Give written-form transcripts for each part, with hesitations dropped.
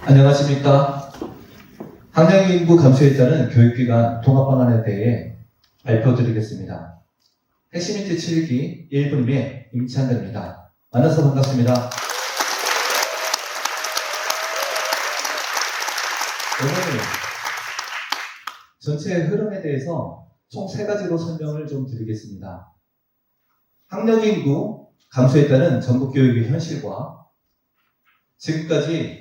안녕하십니까. 학령인구 감소에 따른 교육기관 통합 방안에 대해 발표드리겠습니다. 핵심인지 7기 1분임의 임찬대입니다. 만나서 반갑습니다. 오늘 전체 흐름에 대해서 총 3가지로 설명을 좀 드리겠습니다. 학령인구 감소에 따른 전국교육의 현실과 지금까지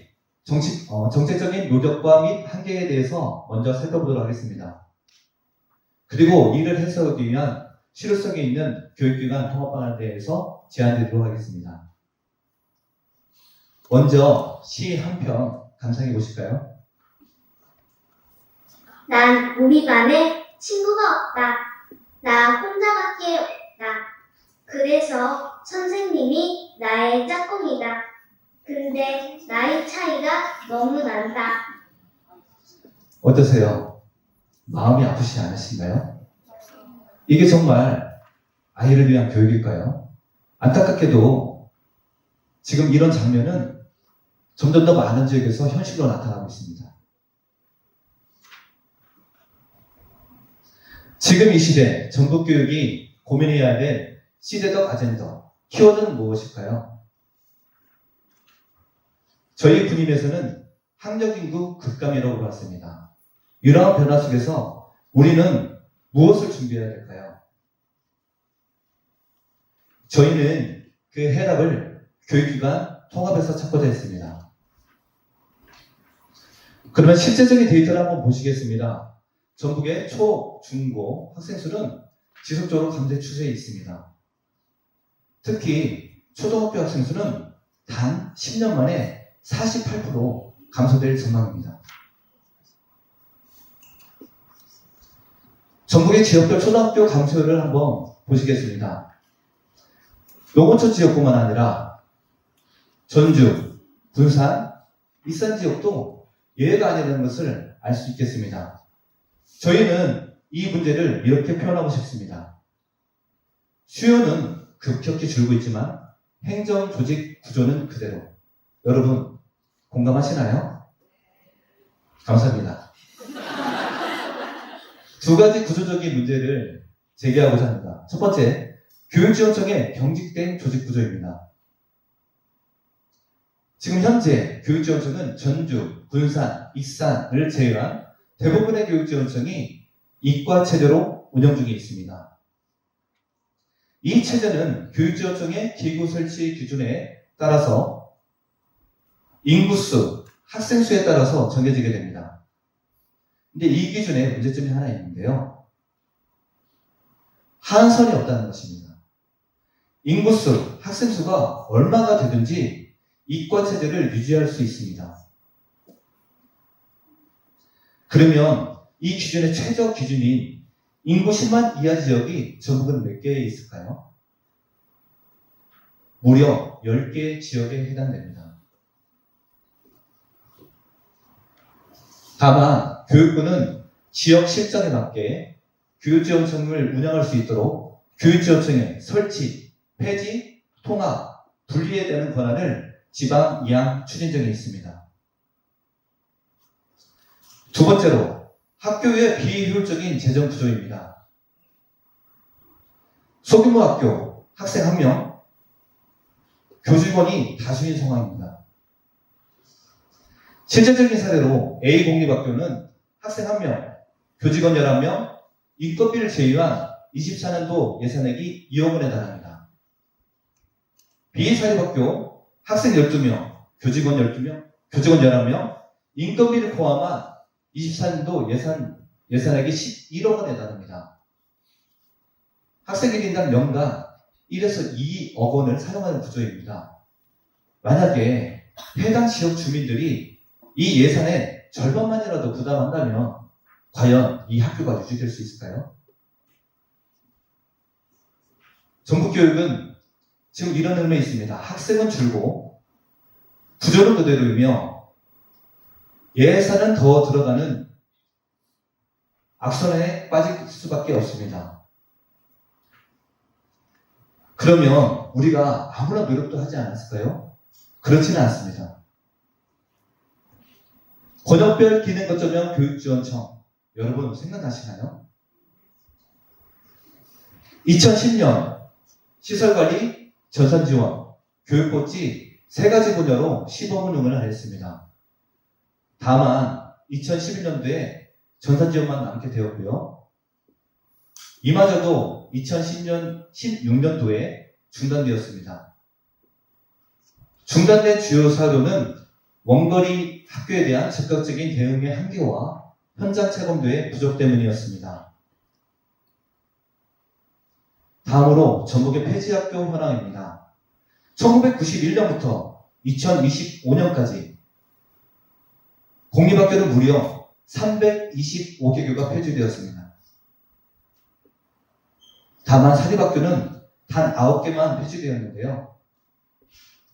정책적인 노력과 및 한계에 대해서 먼저 살펴보도록 하겠습니다. 그리고 이를 해소하기 위한 실효성이 있는 교육기관 통합 방안에 대해서 제안드리도록 하겠습니다. 먼저 시 한 편 감상해 보실까요? 난 우리 반에 친구가 없다. 나 혼자밖에 없다. 그래서 선생님이 나의 짝꿍이다. 근데 나이 차이가 너무 난다. 어떠세요? 마음이 아프시지 않으신가요? 이게 정말 아이를 위한 교육일까요? 안타깝게도 지금 이런 장면은 점점 더 많은 지역에서 현실로 나타나고 있습니다. 지금 이 시대 전국교육이 고민해야 될 시대적 아젠더, 키워드는 무엇일까요? 저희 분임에서는 학력인구 급감이라고 봤습니다. 이러한 변화 속에서 우리는 무엇을 준비해야 될까요? 저희는 그 해답을 교육기관 통합에서 찾고자 했습니다. 그러면 실제적인 데이터를 한번 보시겠습니다. 전국의 초, 중, 고 학생 수는 지속적으로 감소 추세에 있습니다. 특히 초등학교 학생 수는 단 10년 만에 48% 감소될 전망입니다. 전국의 지역별 초등학교 감소율을 한번 보시겠습니다. 농어촌 지역뿐만 아니라 전주, 군산, 익산 지역도 예외가 아니라는 것을 알 수 있겠습니다. 저희는 이 문제를 이렇게 표현하고 싶습니다. 수요는 급격히 줄고 있지만 행정 조직 구조는 그대로. 여러분 공감하시나요? 감사합니다. 2가지 구조적인 문제를 제기하고자 합니다. 첫 번째, 교육지원청의 경직된 조직 구조입니다. 지금 현재 교육지원청은 전주, 군산, 익산을 제외한 대부분의 교육지원청이 이과체제로 운영 중에 있습니다. 이 체제는 교육지원청의 기구 설치 기준에 따라서 인구수, 학생 수에 따라서 정해지게 됩니다. 근데 이 기준에 문제점이 하나 있는데요. 한선이 없다는 것입니다. 인구수, 학생 수가 얼마가 되든지 이과체제를 유지할 수 있습니다. 그러면 이 기준의 최저 기준인 인구 10만 이하 지역이 전국은 몇 개에 있을까요? 무려 10개 지역에 해당됩니다. 다만 교육부는 지역 실정에 맞게 교육지원청을 운영할 수 있도록 교육지원청의 설치, 폐지, 통합, 분리에 대한 권한을 지방 이양 추진정에 있습니다. 두 번째로 학교의 비효율적인 재정 구조입니다. 소규모 학교, 학생 1명, 교직원이 다수인 상황입니다. 실제적인 사례로 A 공립학교는 학생 1명, 교직원 11명, 인건비를 제외한 24년도 예산액이 2억 원에 달합니다. B 사립학교 학생 12명, 교직원 12명, 교직원 11명, 인건비를 포함한 24년도 예산액이 11억 원에 달합니다. 학생 1인당 연간 1에서 2억 원을 사용하는 구조입니다. 만약에 해당 지역 주민들이 이 예산의 절반만이라도 부담한다면 과연 이 학교가 유지될 수 있을까요? 전국교육은 지금 이런 흐름에 있습니다. 학생은 줄고 구조는 그대로이며 예산은 더 들어가는 악순환에 빠질 수밖에 없습니다. 그러면 우리가 아무런 노력도 하지 않았을까요? 그렇지는 않습니다. 권역별 기능 거점형 교육지원청. 여러분 생각나시나요? 2010년 시설관리, 전산지원, 교육복지 세 가지 분야로 시범 운영을 하였습니다. 다만 2011년도에 전산지원만 남게 되었고요. 이마저도 2010년, 16년도에 중단되었습니다. 중단된 주요 사료는 원거리 학교에 대한 적극적인 대응의 한계와 현장 체감도의 부족 때문이었습니다. 다음으로 전북의 폐지학교 현황입니다. 1991년부터 2025년까지 공립학교는 무려 325개교가 폐지되었습니다. 다만 사립학교는 단 9개만 폐지되었는데요.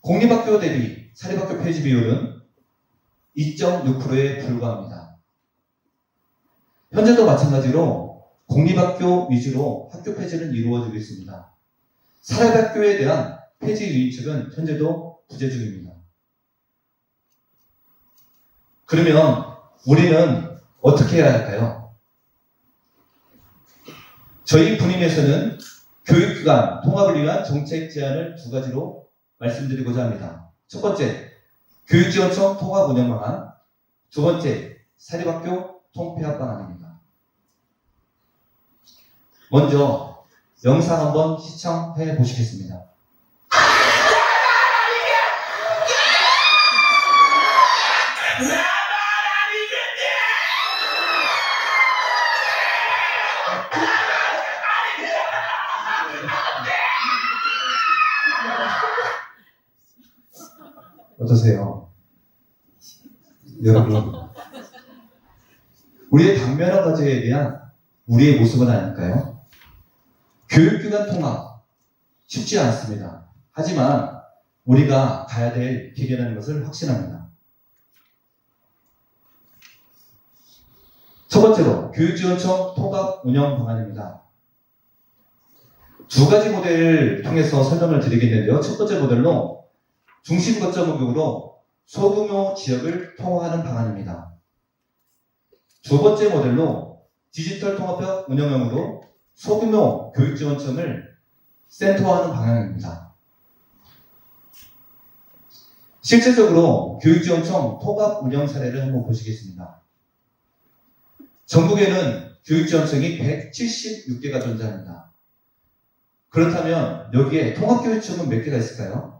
공립학교 대비 사립학교 폐지 비율은 2.6%에 불과합니다. 현재도 마찬가지로 공립학교 위주로 학교 폐지는 이루어지고 있습니다. 사립학교에 대한 폐지 유인책은 현재도 부재 중입니다. 그러면 우리는 어떻게 해야 할까요? 저희 분임에서는 교육기관 통합을 위한 정책 제안을 두 가지로 말씀드리고자 합니다. 첫 번째, 교육지원청 통합 운영 방안. 두 번째, 사립학교 통폐합 방안입니다. 먼저 영상 한번 시청해 보시겠습니다. 어떠세요? 여러분, 우리의 당면한 과제에 대한 우리의 모습은 아닐까요? 교육기관 통합 쉽지 않습니다. 하지만 우리가 가야 될 길이라는 것을 확신합니다. 첫 번째로 교육지원청 통합 운영 방안입니다. 두 가지 모델을 통해서 설명을 드리겠는데요. 첫 번째 모델로 중심 거점 운영으로 소규모 지역을 통합하는 방안입니다. 두 번째 모델로 디지털 통합형 운영형으로 소규모 교육지원청을 센터화하는 방향입니다. 실질적으로 교육지원청 통합 운영 사례를 한번 보시겠습니다. 전국에는 교육지원청이 176개가 존재합니다. 그렇다면 여기에 통합교육청은 몇 개가 있을까요?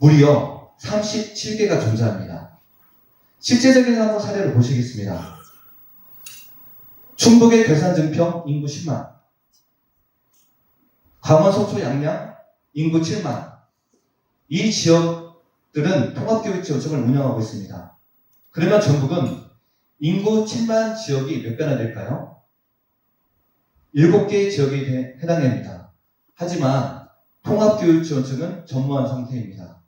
무려 37개가 존재합니다. 실제적인 한번 사례를 보시겠습니다. 충북의 괴산 증평 인구 10만, 강원 속초 양양 인구 7만. 이 지역들은 통합교육지원청을 운영하고 있습니다. 그러면 전북은 인구 7만 지역이 몇 개나 될까요? 7개의 지역에 해당됩니다. 하지만 통합교육지원청은 전무한 상태입니다.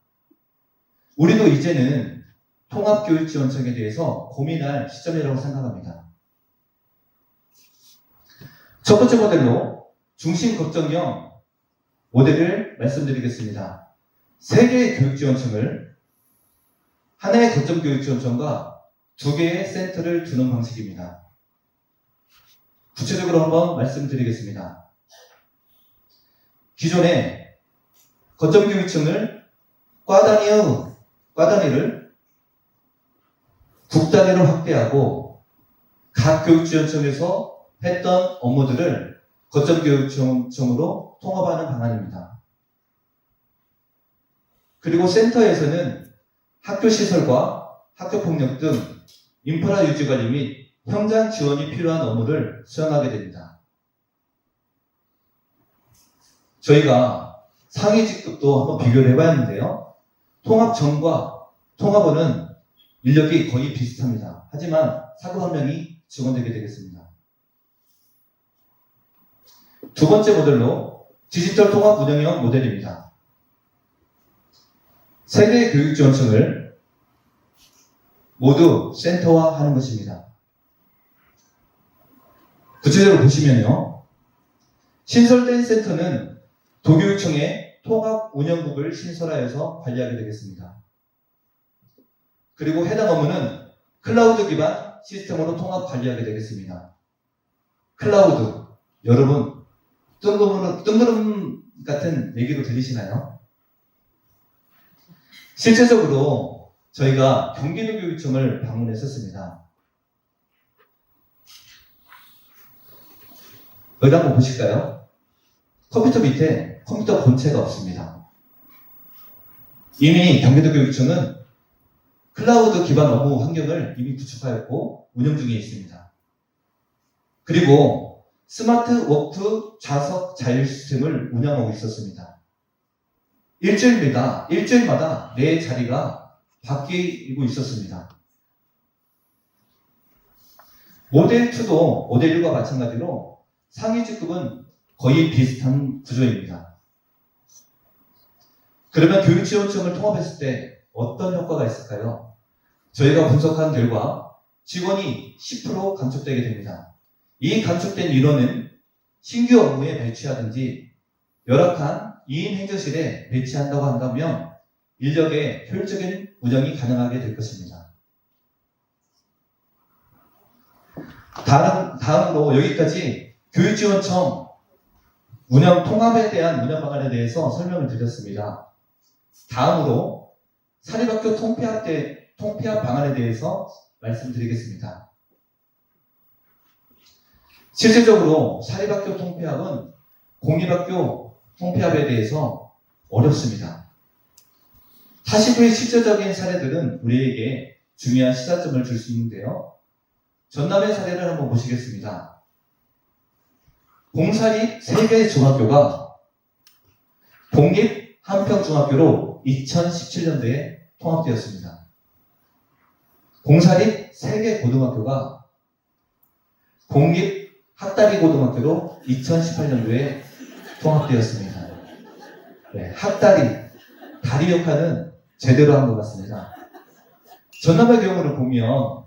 우리도 이제는 통합교육지원청에 대해서 고민할 시점이라고 생각합니다. 첫 번째 모델로 중심 걱정형 모델을 말씀드리겠습니다. 3개의 교육지원청을 하나의 거점교육지원청과 2개의 센터를 두는 방식입니다. 구체적으로 한번 말씀드리겠습니다. 기존에 거점교육청을 과 단위를 국단위로 확대하고 각 교육지원청에서 했던 업무들을 거점교육청으로 통합하는 방안입니다. 그리고 센터에서는 학교시설과 학교폭력 등 인프라 유지관리 및 현장 지원이 필요한 업무를 수행하게 됩니다. 저희가 상위 직급도 한번 비교를 해봤는데요. 통합 전과 통합 후는 인력이 거의 비슷합니다. 하지만 사급 한 명이 지원되게 되겠습니다. 두 번째 모델로 디지털 통합 운영형 모델입니다. 3개의 교육지원청을 모두 센터화하는 것입니다. 구체적으로 보시면요. 신설된 센터는 도교육청의 통합 운영국을 신설하여서 관리하게 되겠습니다. 그리고 해당 업무는 클라우드 기반 시스템으로 통합 관리하게 되겠습니다. 클라우드, 여러분 뜬구름 같은 얘기로 들리시나요? 실제적으로 저희가 경기도교육청을 방문했었습니다. 여기 한번 보실까요? 컴퓨터 밑에 컴퓨터 본체가 없습니다. 이미 경기도교육청은 클라우드 기반 업무 환경을 이미 구축하였고 운영 중에 있습니다. 그리고 스마트 워크 좌석 자율 시스템을 운영하고 있었습니다. 일주일마다 내 자리가 바뀌고 있었습니다. 모델 2도 모델 1과 마찬가지로 상위 직급은 거의 비슷한 구조입니다. 그러면 교육지원청을 통합했을 때 어떤 효과가 있을까요? 저희가 분석한 결과 직원이 10% 감축되게 됩니다. 이 감축된 인원은 신규 업무에 배치하든지 열악한 2인 행정실에 배치한다고 한다면 인력의 효율적인 운영이 가능하게 될 것입니다. 다음으로 여기까지 교육지원청 운영 통합에 대한 운영 방안에 대해서 설명을 드렸습니다. 다음으로 사립학교 통폐합 방안에 대해서 말씀드리겠습니다. 실질적으로 사립학교 통폐합은 공립학교 통폐합에 대해서 어렵습니다. 타시부의 실제적인 사례들은 우리에게 중요한 시사점을 줄 수 있는데요. 전남의 사례를 한번 보시겠습니다. 공사립 3개 중학교가 공립 한평중학교로 2017년도에 통합되었습니다. 공사립 3개 고등학교가 공립 학다리 고등학교로 2018년도에 통합되었습니다. 네, 학다리, 다리 역할은 제대로 한 것 같습니다. 전남의 경우를 보면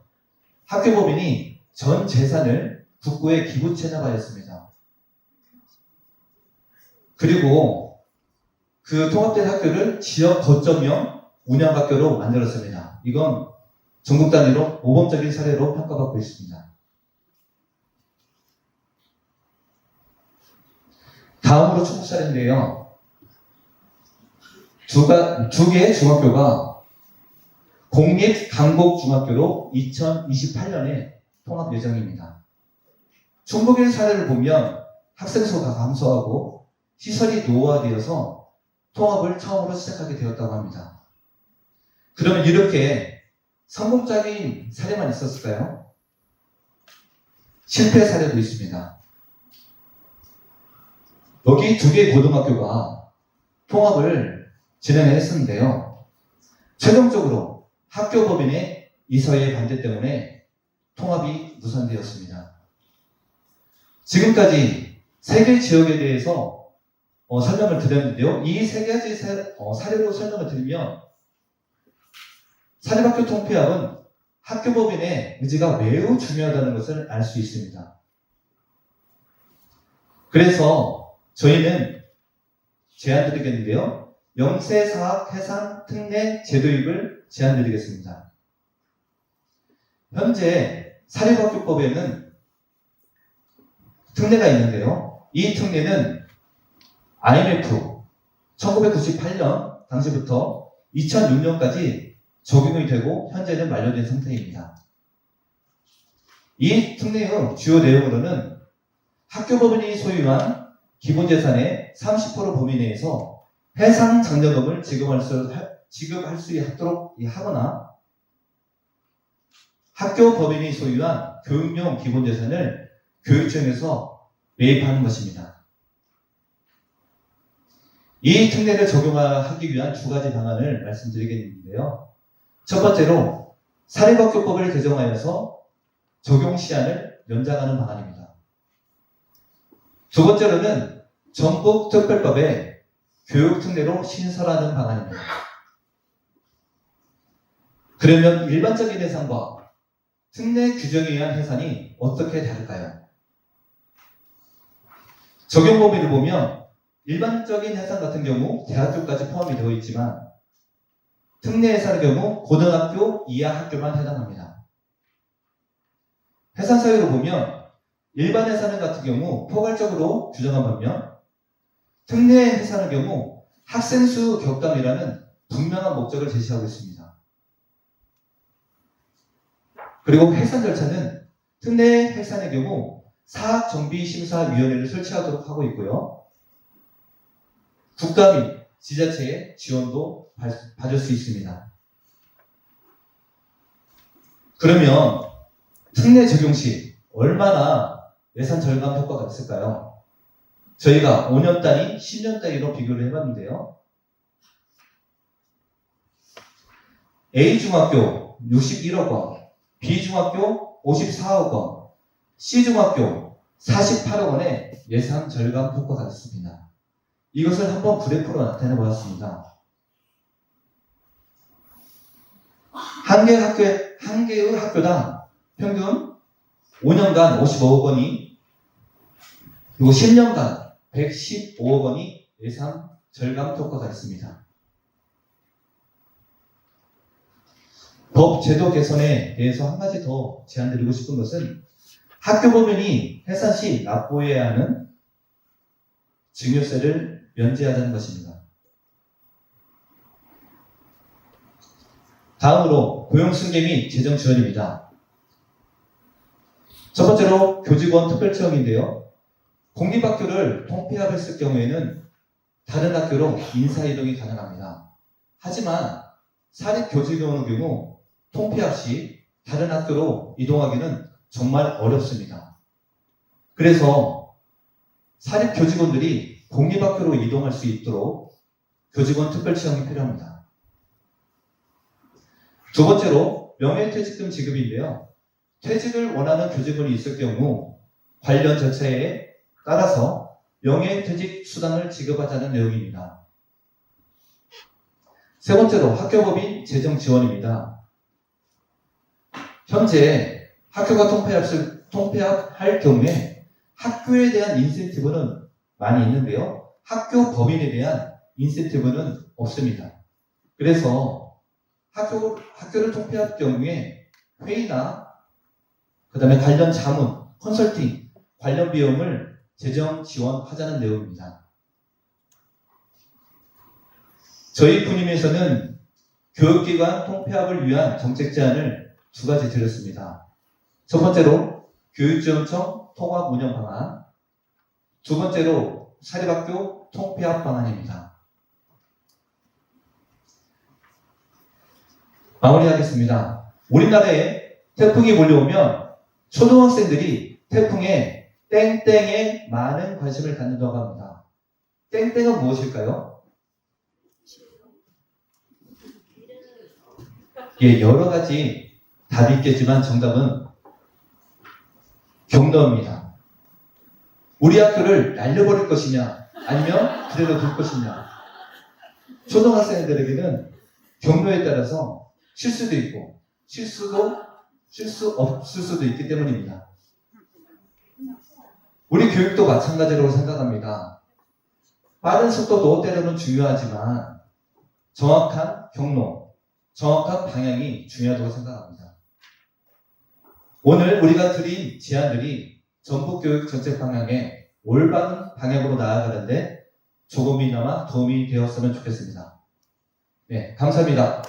학교법인이 전 재산을 국고에 기부 체납하였습니다. 그리고 그 통합된 학교를 지역 거점형 운영학교로 만들었습니다. 이건 전국 단위로 모범적인 사례로 평가받고 있습니다. 다음으로 충북 사례인데요. 두 개의 중학교가 공립 강곡중학교로 2028년에 통합 예정입니다. 충북의 사례를 보면 학생 수가 감소하고 시설이 노후화되어서 통합을 처음으로 시작하게 되었다고 합니다. 그러면 이렇게 성공적인 사례만 있었을까요? 실패 사례도 있습니다. 여기 2개의 고등학교가 통합을 진행했었는데요. 최종적으로 학교법인의 이사회의 반대 때문에 통합이 무산되었습니다. 지금까지 3개 지역에 대해서 설명을 드렸는데요. 이 3가지 사례로 설명을 드리면 사립학교 통폐합은 학교법인의 의지가 매우 중요하다는 것을 알 수 있습니다. 그래서 저희는 제안드리겠는데요. 영세사학 해상 특례 제도입을 제안드리겠습니다. 현재 사립학교법에는 특례가 있는데요. 이 특례는 IMF 1998년 당시부터 2006년까지 적용이 되고 현재는 만료된 상태입니다. 이 특례의 주요 내용으로는 학교법인이 소유한 기본재산의 30% 범위 내에서 해상 장려금을 지급할 수 있도록 하거나 학교법인이 소유한 교육용 기본재산을 교육청에서 매입하는 것입니다. 이 특례를 적용하기 위한 2가지 방안을 말씀드리겠는데요. 첫 번째로 사립학교법을 개정하여서 적용 시한을 연장하는 방안입니다. 두 번째로는 전국특별법에 교육특례로 신설하는 방안입니다. 그러면 일반적인 해상과 특례 규정에 의한 해산이 어떻게 다를까요? 적용 범위를 보면 일반적인 해상 같은 경우 대학교까지 포함이 되어 있지만 특례 해산의 경우 고등학교 이하 학교만 해당합니다. 해산 사유로 보면 일반 해산은 같은 경우 포괄적으로 규정한 반면 특례 해산의 경우 학생 수 격감이라는 분명한 목적을 제시하고 있습니다. 그리고 해산 절차는 특례 해산의 경우 사학정비심사위원회를 설치하도록 하고 있고요. 국가 및 지자체의 지원도 받을 수 있습니다. 그러면 특례 적용 시 얼마나 예산 절감 효과가 있을까요? 저희가 5년 단위, 10년 단위로 비교를 해봤는데요. A중학교 61억 원, B중학교 54억 원, C중학교 48억 원의 예산 절감 효과가 있습니다. 이것을 한번 그래프로 나타내 보았습니다. 한 개의 학교당 평균 5년간 55억 원이, 그리고 10년간 115억 원이 예산 절감 효과가 있습니다. 법 제도 개선에 대해서 한 가지 더 제안드리고 싶은 것은 학교 법인이 해산 시 납부해야 하는 증여세를 면제하자는 것입니다. 다음으로 고용승계 및 재정 지원입니다. 첫 번째로 교직원 특별채용인데요. 공립학교를 통폐합했을 경우에는 다른 학교로 인사이동이 가능합니다. 하지만 사립교직원의 경우 통폐합 시 다른 학교로 이동하기는 정말 어렵습니다. 그래서 사립교직원들이 공립학교로 이동할 수 있도록 교직원 특별채용이 필요합니다. 두 번째로 명예퇴직금 지급인데요. 퇴직을 원하는 교직원이 있을 경우 관련 절차에 따라서 명예퇴직 수당을 지급하자는 내용입니다. 세 번째로 학교법인 재정 지원입니다. 현재 학교가 통폐합할 경우에 학교에 대한 인센티브는 많이 있는데요. 학교 법인에 대한 인센티브는 없습니다. 그래서 학교를 통폐합 경우에 회의나 그 다음에 관련 자문, 컨설팅, 관련 비용을 재정 지원하자는 내용입니다. 저희 군임에서는 교육기관 통폐합을 위한 정책 제안을 두 가지 드렸습니다. 첫 번째로 교육지원청 통합 운영 방안, 두 번째로 사립학교 통폐합 방안입니다. 마무리하겠습니다. 우리나라에 태풍이 몰려오면 초등학생들이 태풍에 땡땡에 많은 관심을 갖는다고 합니다. 땡땡은 무엇일까요? 예, 여러 가지 답이 있겠지만 정답은 경로입니다. 우리 학교를 날려버릴 것이냐 아니면 그대로 둘 것이냐. 초등학생들에게는 경로에 따라서 실수도 있고 실수 없을 수도 있기 때문입니다. 우리 교육도 마찬가지라고 생각합니다. 빠른 속도도 때로는 중요하지만 정확한 경로, 정확한 방향이 중요하다고 생각합니다. 오늘 우리가 드린 제안들이 전북교육 정책 방향에 올바른 방향으로 나아가는데 조금이나마 도움이 되었으면 좋겠습니다. 네, 감사합니다.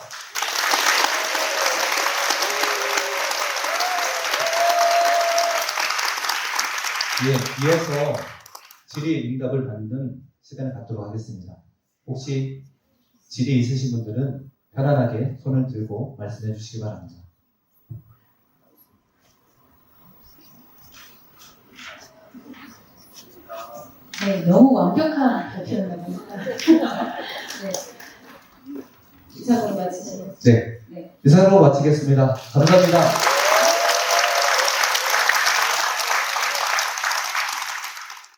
예, 이어서 질의응답을 받는 시간을 갖도록 하겠습니다. 혹시 질의 있으신 분들은 편안하게 손을 들고 말씀해 주시기 바랍니다. 네, 너무 완벽한 발표였습니다. 네. 이상으로 마치겠습니다. 네, 이상으로 마치겠습니다. 감사합니다.